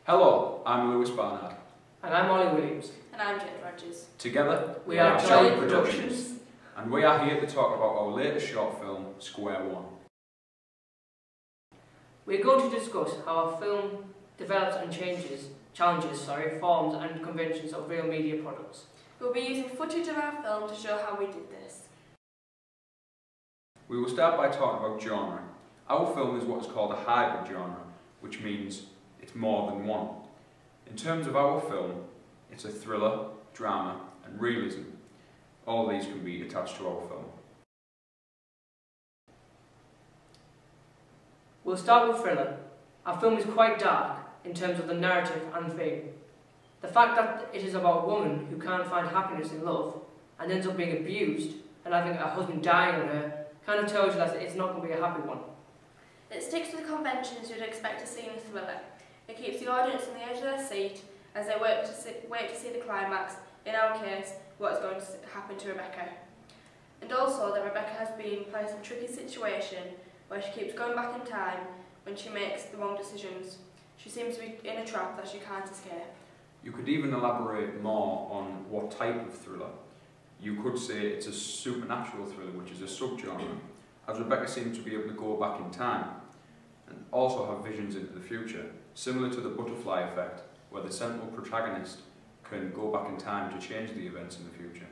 Hello, I'm Lewis Barnard. And I'm Ollie Williams. And I'm Jade Rogers. Together, we are Jolly Productions. And we are here to talk about our latest short film, Square One. We're going to discuss how our film develops and challenges forms and conventions of real media products. We'll be using footage of our film to show how we did this. We will start by talking about genre. Our film is what is called a hybrid genre, which means it's more than one. In terms of our film, it's a thriller, drama and realism. All these can be attached to our film. We'll start with thriller. Our film is quite dark in terms of the narrative and theme. The fact that it is about a woman who can't find happiness in love and ends up being abused and having her husband dying on her kind of tells you that it's not going to be a happy one. It sticks to the conventions you'd expect to see in a thriller. It keeps the audience on the edge of their seat as they wait to see the climax, in our case, what is going to happen to Rebecca. And also that Rebecca has been placed in a tricky situation where she keeps going back in time when she makes the wrong decisions. She seems to be in a trap that she can't escape. You could even elaborate more on what type of thriller. You could say it's a supernatural thriller, which is a subgenre, as Rebecca seems to be able to go back in time and also have visions into the future, similar to the butterfly effect, where the central protagonist can go back in time to change the events in the future.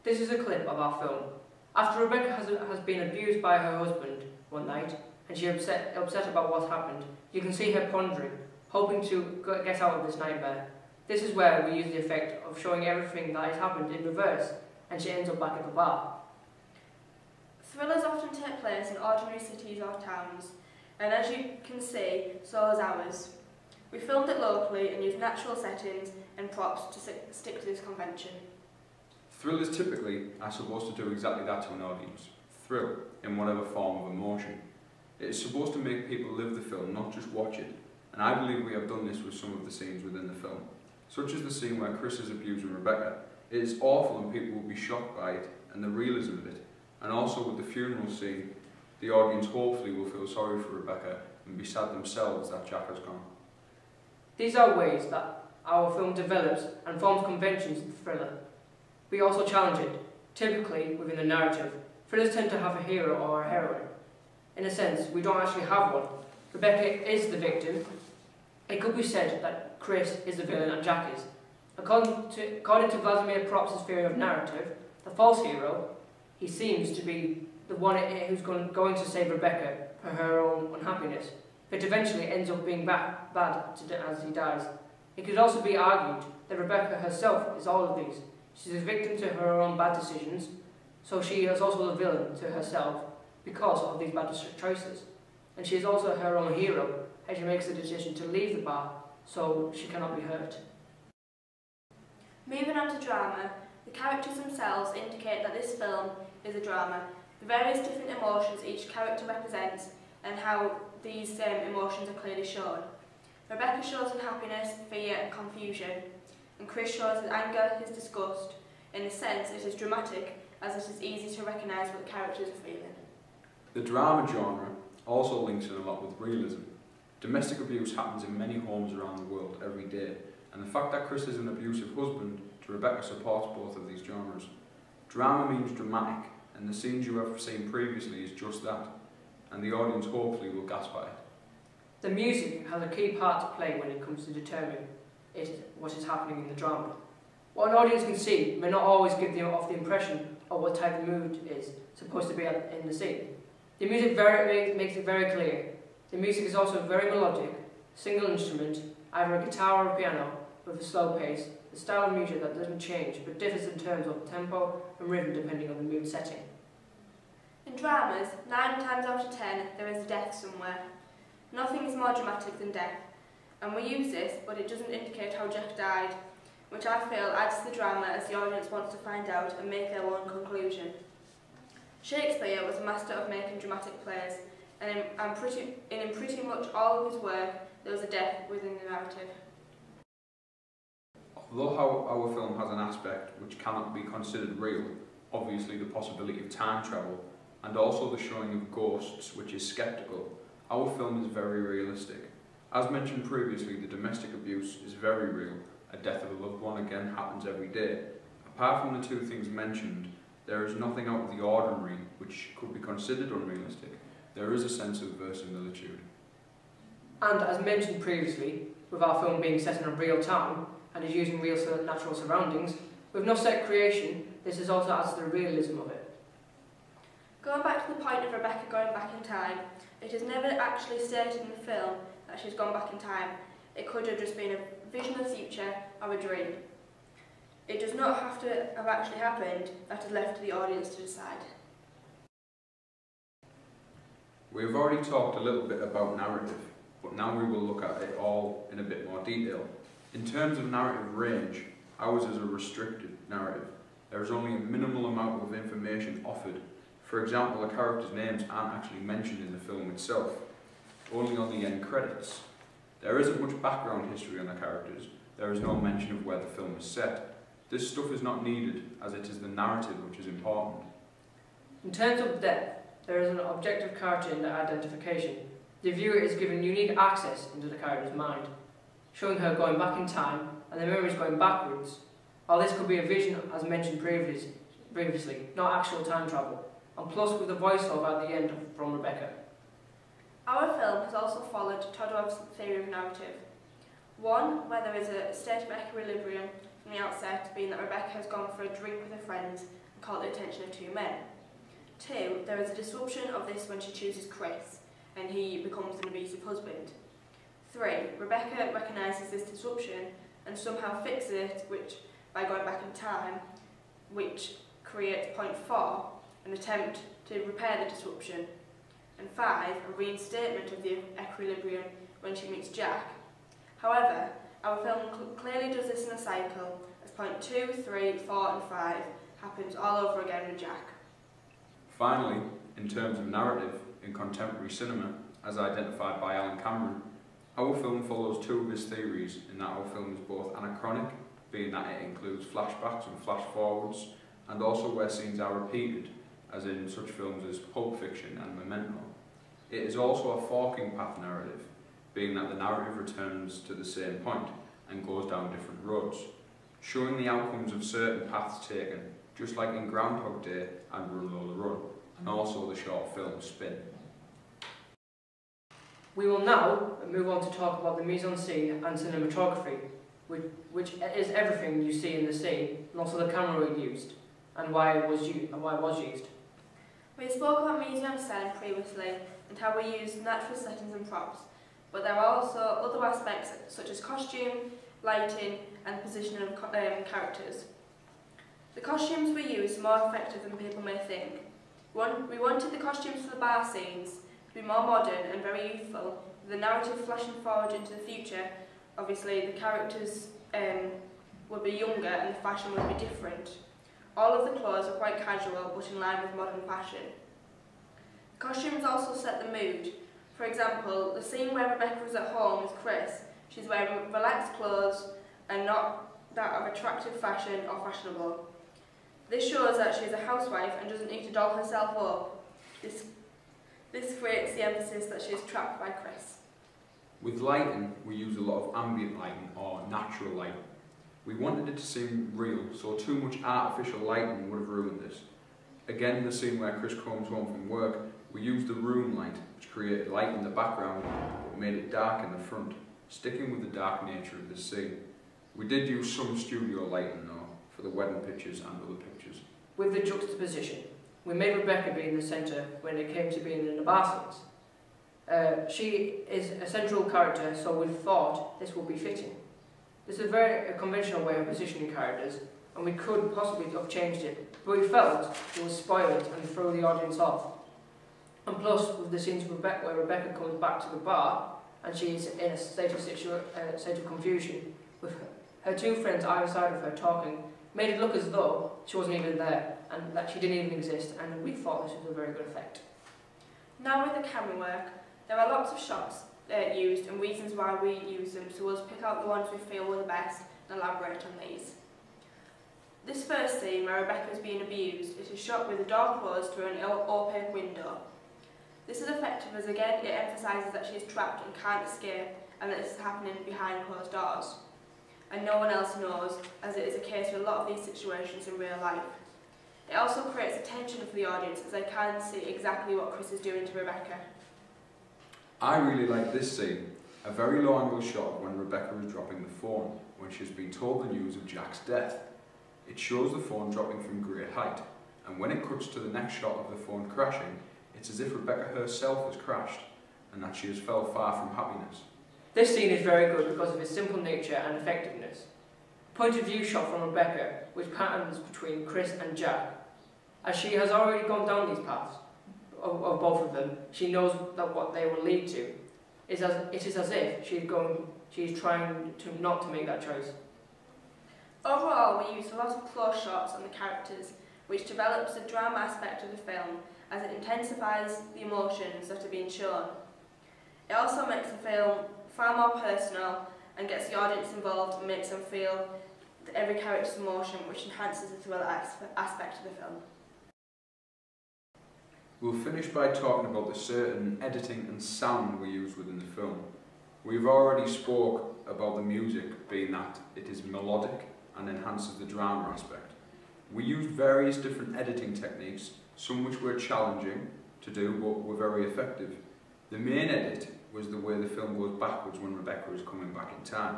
This is a clip of our film. After Rebecca has been abused by her husband one night, and she's upset about what happened, you can see her pondering, hoping to get out of this nightmare. This is where we use the effect of showing everything that has happened in reverse, and she ends up back at the bar. Thrillers often take place in ordinary cities or towns, and as you can see, so is ours. We filmed it locally and used natural settings and props to stick to this convention. Thrillers typically are supposed to do exactly that to an audience, thrill in whatever form of emotion. It is supposed to make people live the film, not just watch it, and I believe we have done this with some of the scenes within the film, such as the scene where Chris is abusing Rebecca. It is awful and people will be shocked by it and the realism of it, and also with the funeral scene, the audience hopefully will feel sorry for Rebecca and be sad themselves that Jack has gone. These are ways that our film develops and forms conventions of thriller. We also challenge it, typically within the narrative. Thrillers tend to have a hero or a heroine. In a sense, we don't actually have one. Rebecca is the victim. It could be said that Chris is the villain and Jack is. According to Vladimir Propst's theory of narrative, the false hero, he seems to be the one who's going to save Rebecca for her own unhappiness, but eventually ends up being bad as he dies. It could also be argued that Rebecca herself is all of these. She's a victim to her own bad decisions, so she is also the villain to herself because of these bad choices. And she is also her own hero as she makes the decision to leave the bar so she cannot be hurt. Moving on to drama, the characters themselves indicate that this film is a drama. The various different emotions each character represents and how these emotions are clearly shown. Rebecca shows unhappiness, fear and confusion, and Chris shows his anger, his disgust. In a sense, it is dramatic as it is easy to recognise what the characters are feeling. The drama genre also links in a lot with realism. Domestic abuse happens in many homes around the world every day, and the fact that Chris is an abusive husband to Rebecca supports both of these genres. Drama means dramatic, and the scenes you have seen previously is just that, and the audience hopefully will gasp at it. The music has a key part to play when it comes to determining what is happening in the drama. What an audience can see may not always give off the impression of what type of mood is supposed to be in the scene. The music makes it very clear. The music is also very melodic, single instrument, either a guitar or a piano, with a slow pace, the style of music that doesn't change but differs in terms of tempo and rhythm depending on the mood setting. In dramas, 9 times out of 10 there is a death somewhere. Nothing is more dramatic than death, and we use this but it doesn't indicate how Jack died, which I feel adds to the drama as the audience wants to find out and make their own conclusion. Shakespeare was a master of making dramatic plays, and in pretty much all of his work there was a death within the narrative. Although our film has an aspect which cannot be considered real, obviously the possibility of time travel, and also the showing of ghosts which is sceptical, our film is very realistic. As mentioned previously, the domestic abuse is very real. A death of a loved one again happens every day. Apart from the two things mentioned, there is nothing out of the ordinary which could be considered unrealistic. There is a sense of verisimilitude. And as mentioned previously, with our film being set in a real town and is using real natural surroundings, with no set creation, this is also adds to the realism of it. Going back to the point of Rebecca going back in time, it is never actually stated in the film that she's gone back in time. It could have just been a vision of the future or a dream. It does not have to have actually happened, that is left to the audience to decide. We have already talked a little bit about narrative, but now we will look at it all in a bit more detail. In terms of narrative range, ours is a restricted narrative. There is only a minimal amount of information offered. For example, the characters' names aren't actually mentioned in the film itself, only on the end credits. There isn't much background history on the characters. There is no mention of where the film is set. This stuff is not needed, as it is the narrative which is important. In terms of depth, there is an objective character in the identification. The viewer is given unique access into the character's mind, showing her going back in time and the memories going backwards. While this could be a vision, as mentioned previously, not actual time travel, and plus with a voiceover at the end from Rebecca. Our film has also followed Todorow's theory of narrative. One, where there is a state of equilibrium from the outset, being that Rebecca has gone for a drink with her friends and caught the attention of two men. Two, there is a disruption of this when she chooses Chris, and he becomes an abusive husband. Three, Rebecca recognises this disruption and somehow fixes it, by going back in time, which creates point 4, an attempt to repair the disruption. And 5, a reinstatement of the equilibrium when she meets Jack. However, our film clearly does this in a cycle, as point 2, 3, 4 and 5 happens all over again with Jack. Finally, in terms of narrative in contemporary cinema, as identified by Alan Cameron, our film follows two of his theories in that our film is both anachronic, being that it includes flashbacks and flash forwards, and also where scenes are repeated, as in such films as Pulp Fiction and Memento. It is also a forking path narrative, being that the narrative returns to the same point and goes down different roads, showing the outcomes of certain paths taken, just like in Groundhog Day and Run Lola Run, and also the short film Spin. We will now move on to talk about the mise-en-scene and cinematography, which is everything you see in the scene, and also the camera we used, and why it was used. We spoke about mise-en-scene previously and how we use natural settings and props, but there are also other aspects such as costume, lighting and positioning of characters. The costumes we use are more effective than people may think. We wanted the costumes for the bar scenes to be more modern and very youthful, with the narrative flashing forward into the future. Obviously the characters would be younger and the fashion would be different. All of the clothes are quite casual but in line with modern fashion. The costumes also set the mood. For example, the scene where Rebecca is at home with Chris, she's wearing relaxed clothes and not that of attractive fashion or fashionable. This shows that she is a housewife and doesn't need to doll herself up. This creates the emphasis that she is trapped by Chris. With lighting, we use a lot of ambient lighting or natural lighting. We wanted it to seem real, so too much artificial lighting would have ruined this. Again, the scene where Chris comes home from work, we used the room light, which created light in the background, but made it dark in the front, sticking with the dark nature of this scene. We did use some studio lighting though, for the wedding pictures and other pictures. With the juxtaposition, we made Rebecca be in the centre when it came to being in the bar scenes. She is a central character, so we thought this would be fitting. This is a very conventional way of positioning characters, and we could possibly have changed it, but we felt it was spoiled and throw the audience off. And plus, with the scenes where Rebecca comes back to the bar, and she is in a state of confusion, with her two friends either side of her talking, made it look as though she wasn't even there, and that she didn't even exist, and we thought this was a very good effect. Now with the camera work, there are lots of shots used and reasons why we use them, so we'll pick out the ones we feel were the best and elaborate on these. This first scene where Rebecca is being abused, it is shot with the door closed through an opaque window. This is effective as again it emphasises that she is trapped and can't escape, and that this is happening behind closed doors. And no one else knows, as it is a case with a lot of these situations in real life. It also creates a tension for the audience as they can see exactly what Chris is doing to Rebecca. I really like this scene, a very low angle shot of when Rebecca is dropping the phone, when she has been told the news of Jack's death. It shows the phone dropping from great height, and when it cuts to the next shot of the phone crashing, it's as if Rebecca herself has crashed, and that she has fell far from happiness. This scene is very good because of its simple nature and effectiveness. Point of view shot from Rebecca, which patterns between Chris and Jack. As she has already gone down these paths of both of them, she knows that what they will lead to. It is as if she is trying not to make that choice. Overall, we used a lot of close shots on the characters, which develops the drama aspect of the film as it intensifies the emotions that are being shown. It also makes the film far more personal and gets the audience involved and makes them feel every character's emotion, which enhances the thriller aspect of the film. We'll finish by talking about the certain editing and sound we use within the film. We've already spoke about the music being that it is melodic and enhances the drama aspect. We used various different editing techniques, some which were challenging to do but were very effective. The main edit was the way the film goes backwards when Rebecca is coming back in time.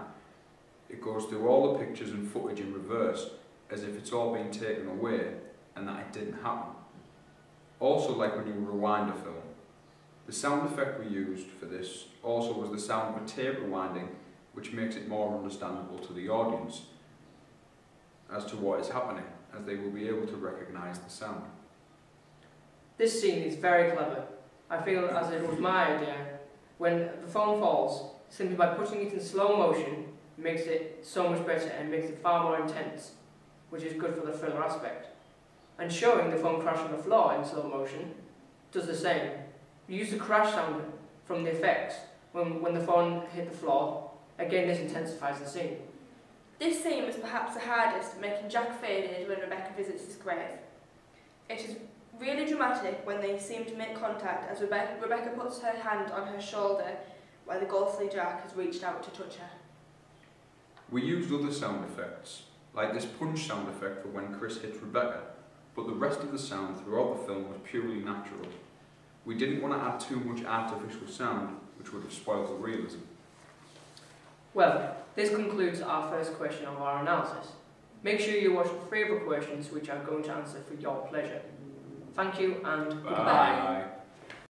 It goes through all the pictures and footage in reverse, as if it's all been taken away and that it didn't happen. Also, like when you rewind a film. The sound effect we used for this also was the sound of a tape rewinding, which makes it more understandable to the audience as to what is happening, as they will be able to recognise the sound. This scene is very clever. I feel as it was my idea. When the phone falls, simply by putting it in slow motion, makes it so much better and makes it far more intense, which is good for the thriller aspect. And showing the phone crash on the floor in slow motion does the same. We use the crash sound from the effects when the phone hit the floor. Again, this intensifies the scene. This scene was perhaps the hardest, making Jack faded when Rebecca visits his grave. It is really dramatic when they seem to make contact as Rebecca puts her hand on her shoulder while the ghostly Jack has reached out to touch her. We used other sound effects, like this punch sound effect for when Chris hits Rebecca, but the rest of the sound throughout the film was purely natural. We didn't want to add too much artificial sound, which would have spoiled the realism. Well, this concludes our first question of our analysis. Make sure you watch the 3 other questions which I'm going to answer for your pleasure. Thank you and goodbye. Bye.